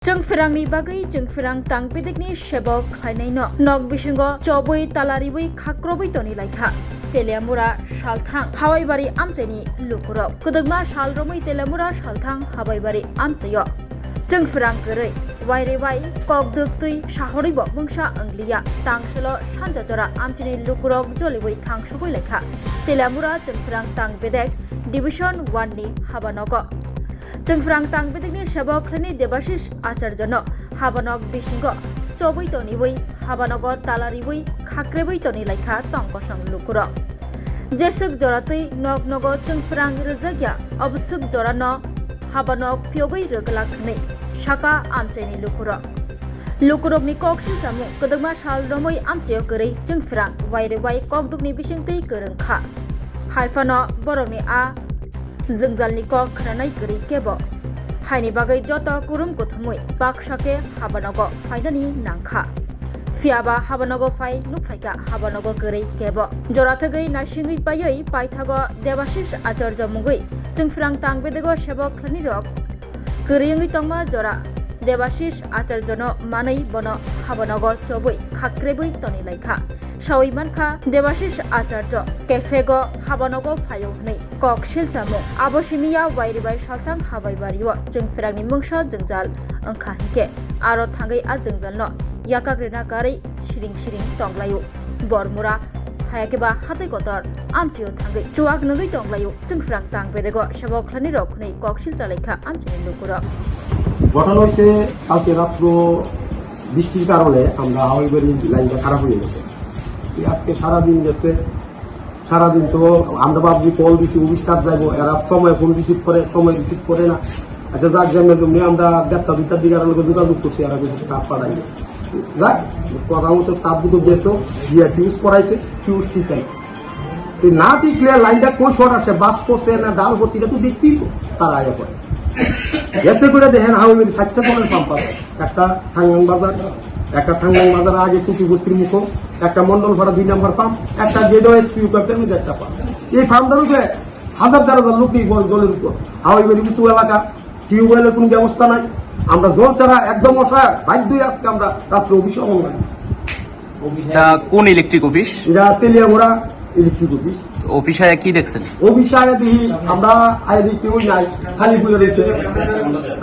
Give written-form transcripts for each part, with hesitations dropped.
Jeng firang ni bagai jeng firang tang pidik ni sebok khainai no nok bisingo choboi talaribai khakroboi toni laikha Telemura Shalthang Hawaibari amchani lukurok Kudagma Shalromoi Telemura Shalthang Hawaibari amchayo Jeng firang gerei wairewai kokduktui shahoribo bungsha anglia tangselo sanjatora amchani lukurok joliboi thangsogoi laikha Telemura jeng firang tang bedek Division 1 ni habanogo Jeng firang tang bedekni sebok khlani Debashis Acharjano habanok bisingo choboi toniboi habanogo talariboi khakreboi toni laikha tongkosang lukurok jesuk joratui nognogo jeng firang rejagya obsuk jorano habanok phiogoi reglakhnei shaka amchaini lukurokni koksil jamu kodogma salromoi amchayo gorei jeng firang wairewai kokdukni bisingtei gorongkha haifano borokni a Jengjalni kok khranai gori kebo haini bagai joto kurum kothmui baksake habanogo fainani nangkha fiaba habanogo fai nukfaika habanogo gorei kebo jorathagai nasingui payoi paithago Debashis Acharya mugui jengfrang tangbedego sebok khlani rok goreyngui tongma jora Debashis Acharjano manai bono habanogo choboi khakreboi toni laikha Sawi mankha Debashis Acharya kefego habanogo phayo hnei kok silchamo abosimiya wairibai Shalthang Hawaibariyo jengfirangni mungsa jengjal angkha hike aro thangai a jengjalno yakagrena garei siring tonglayo bormura hayakeba hatai kotor amchiyo thangai chuak ngai tonglayo jengfirang tangbedego sebok khlani rok hnei kok silchalaikha amchini lukurok ঘটনা হচ্ছে কালকে রাত্র বৃষ্টির কারণে আমরা হাওয়াইবাড়ির লাইনটা খারাপ হয়ে গেছে আজকে সারাদিন গেছে সারাদিন তো আমরা ভাবছি কল দিচ্ছি অফিসটার যাইবো এরা সময় ফোন রিসিভ করে না আচ্ছা যাক জন্য আমরা 1:30-2টার দিকে আর লোকের যোগাযোগ করছি এরা কিছু স্টাফ পাঠাই যাক কথা মতো স্টাফ দুটো গেছো গিয়ে ফিউজ করাইছে ফিউজ ঠিক না টিকলে লাইনটা কোন শর্ট আসে বাস করছে না ডাল করছে এটা তো দেখতেই তারা আগে করে এতে করে দেখেন হাওয়াইবাড়ি 60টা টনের পাম্প আছে একটা থাঙ্গাং বাজার আগে কুটিবস্তির মুখ একটা মন্ডলপাড়া 2 নম্বর পাম্প একটা জেডওএসপি ক্যাপ্টেন একটা পাম্প এই পাম্পটার উপরে হাজার লোক জলের উপর হাওয়াইবাড়ি উঁচু এলাকা টিউবওয়েলের কোনো ব্যবস্থা নাই আমরা জল ছাড়া একদম অসহায় বাধ্যই আজকে আমরা রাত্রে অফিসে অবমান কোন ইলেকট্রিক অফিস এটা তেলিয়ামোড়া ইলেকট্রিক অফিস অফিসে কি দেখছেন অফিসে আগে দেখি আমরা আগে দেখি কেউ নাই খালি ফুলে রয়েছে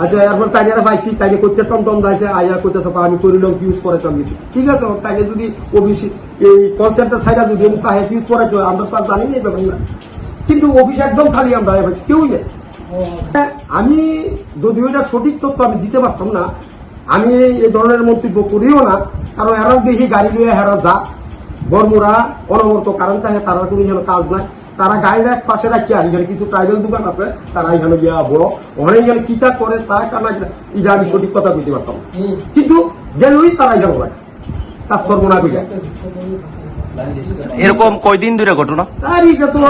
আচ্ছা এরপর তাইয়ারা পাইছি তাইলে করতে টমটম যাইছে আয়া করতে থাকা আমি করিলাম ইউজ করে চালিয়েছি ঠিক আছে তাইলে যদি অফিস এই কল সেন্টার সাইডা যদি তাহে ইউজ করে আমরা তো জানি না ব্যাপার না কিন্তু অফিস একদম খালি আমরা পাইছি কেউই নেই আমি যদি ওইটা সঠিক তথ্য আমি দিতে পারতাম না আমি এই ধরনের মন্তব্য করিও না কারণ এরাও দেখি গাড়ি লইয়া হেরা যা বর্মরা অনবরত কারণ থাকে তারা কোনো এখানে কাজ নাই তারা গাড়ির এক পাশে রাখি আর এখানে কিছু ট্রাইবেল দোকান আছে তারা এখানে গিয়া বড় ওখানে এখানে কিতা করে চা কানা এটা আমি সঠিক কথা বুঝতে পারতাম কিন্তু গেলই তারা এখানে হয় কাজ করবো না বুঝা এরকম কয়দিন ধরে ঘটনা আর এটা তো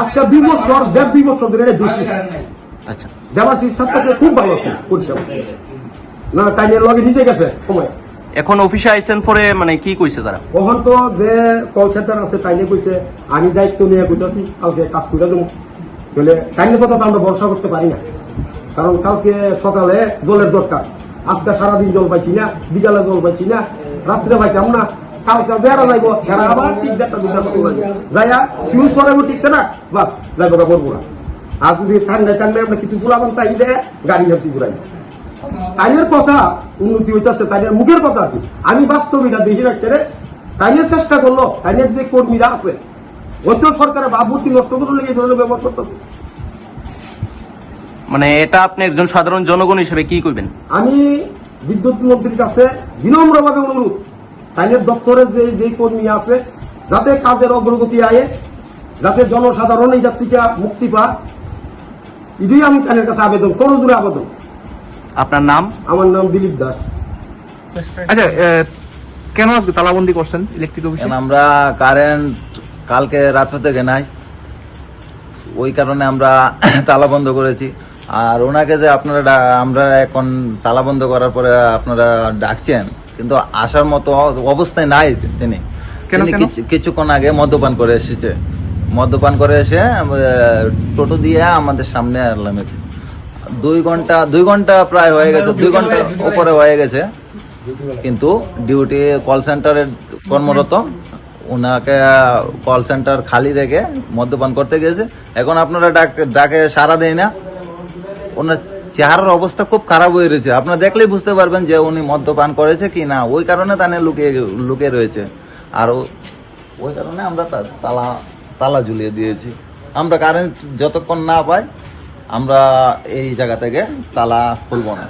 আজকে 2 বছর 2 বছর ধরে বেশি আচ্ছা দেবাশিস সাথে খুব ভালো আছে পরিষেবা না তাই লগে নিজে গেছে সময় এখন অফিসে আইছেন পরে মানে কি কইছে তারা তখন তো যে কল সেন্টার আছে তাইলে কইছে আমি দায়িত্ব নিয়ে কইতাছি কালকে কাজ করে দেবো বলে তাইলে কথা তো আমরা ভরসা করতে পারি না কারণ কালকে সকালে জলের দরকার আজকে সারাদিন জল পাইছি না বিকালে জল পাইছি না রাত্রে পাইতাম না কালকে বেড়া যাইব এরা আবার ঠিক 1:30-2টা যাইয়া ইউজ করাবো ঠিকছে না বাস যাইব করবো না আর যদি ঠান্ডায় আমরা কিছু ফুলাবান তাই দেয় গাড়ি ভর্তি ঘুরাই তাইনের কথা উন্নতি হইতেছে তাইনের মুখের কথা কি আমি বাস্তবিকটা দেখি রাখছে রে তাইনের চেষ্টা করলো তাইনের যে কর্মীরা আছে ওই তো সরকারের ভাবমূর্তি নষ্ট করলে এই ধরনের ব্যবহার করতেছে মানে এটা আপনি একজন সাধারণ জনগণ হিসেবে কি করবেন আমি বিদ্যুৎ মন্ত্রীর কাছে বিনম্রভাবে অনুরোধ তাইনের দপ্তরের যে কর্মী আছে যাতে কাজের অগ্রগতি আয়ে যাতে জনসাধারণ এই যাত্রীটা মুক্তি পায় এটাই আমি তাইনের কাছে আবেদন করজোরে আবেদন আপনার নাম আমার নাম দিলীপ দাস আচ্ছা কেন আজকে তালাবন্দি করছেন ইলেকট্রিক অফিসে আমরা কারেন্ট কালকে রাত্রে থেকে নাই ওই কারণে আমরা তালা বন্ধ করেছি আর ওনাকে যে আপনারা আমরা এখন তালা বন্ধ করার পরে আপনারা ডাকছেন কিন্তু আসার মতো অবস্থায় নাই তিনি কিছুক্ষণ আগে মদ্যপান করে এসে টোটো দিয়ে আমাদের সামনে 2 ঘন্টা প্রায় হয়ে গেছে, 2 ঘন্টার উপরে হয়ে গেছে, কিন্তু ডিউটি কল সেন্টারের কর্মরত, ওনাকে কল সেন্টার খালি রেখে মদ্যপান করতে গেছে। এখন আপনারা ডাকে সাড়া দেয় না, ওনার চেহারার অবস্থা খুব খারাপ হয়ে রয়েছে, আপনারা দেখলেই বুঝতে পারবেন যে উনি মদ্যপান করেছে কি না। ওই কারণে তানে লুকিয়ে রয়েছে, আর ওই কারণে আমরা তালা ঝুলিয়ে দিয়েছি। আমরা কারেন্ট যতক্ষণ না পাই আমরা এই জায়গা থেকে তালা খুলব না।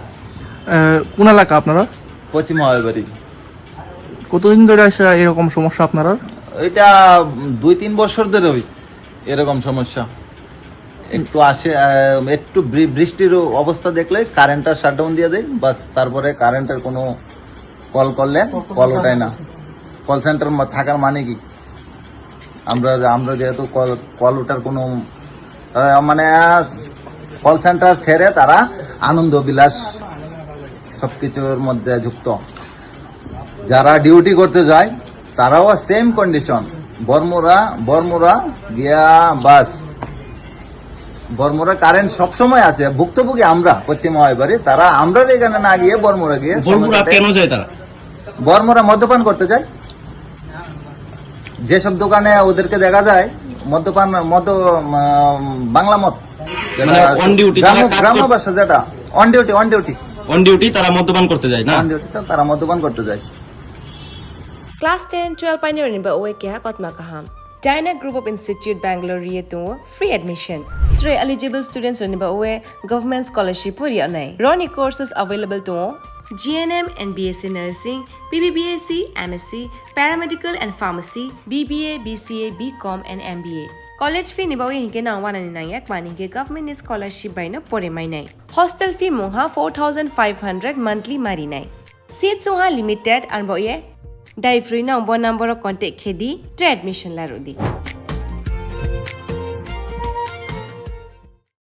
কোন এলাকা আপনারা? পশ্চিম হাওয়াইবাড়ি। কতদিন ধরে এরকম সমস্যা আপনারা? এটা 2-3 বছর ধরে এরকম সমস্যা। একটু একটু বৃষ্টির অবস্থা দেখলে কারেন্টটা শাটডাউন দিয়ে দেয়, বাস। তারপরে কারেন্টের কোনো কল করলে কল ওঠায় না। কল সেন্টার থাকার মানে কি? আমরা যেহেতু কল ওঠার কোনো মানে কল সেন্টার ছেড়ে তারা আনন্দ বিলাস সবকিছুর মধ্যে যুক্ত। যারা ডিউটি করতে যায় তারাও সেম কন্ডিশন। বর্মুরা গিয়া বাস, বর্মুরা কারেন্ট সবসময় আছে, ভুক্তভোগী আমরা পশ্চিম হাওয়াইবাড়ি। তারা আমরা এখানে না গিয়ে বর্মুরা গিয়ে কেন যায় তারা? বর্মুরা মদ্যপান করতে যায়। যেসব দোকানে ওদেরকে দেখা যায় বাংলা মদ, গ্রাম্য ভাষা যেটা অন ডিউটি তারা মদ্যপান করতে যায় না, তারা মদ্যপান করতে যায়। Class 10-12 pioneer ni ba oe kya kotma kaham. Dyna Group of Institute Bangalore riye to free admission. 3 eligible students ni ba oe government scholarship puri anai. Roni courses available to GNM and BSc Nursing, BBBSc, MSc, Paramedical and Pharmacy, BBA, BCA, BCom and MBA. College fee ni ba oe hinke na 199 mani ke government scholarship by no pore mai nai. Hostel fee moha 4500 monthly mari nai. Seats moha limited and ba oe Dai free number contact khedi admission la rodi.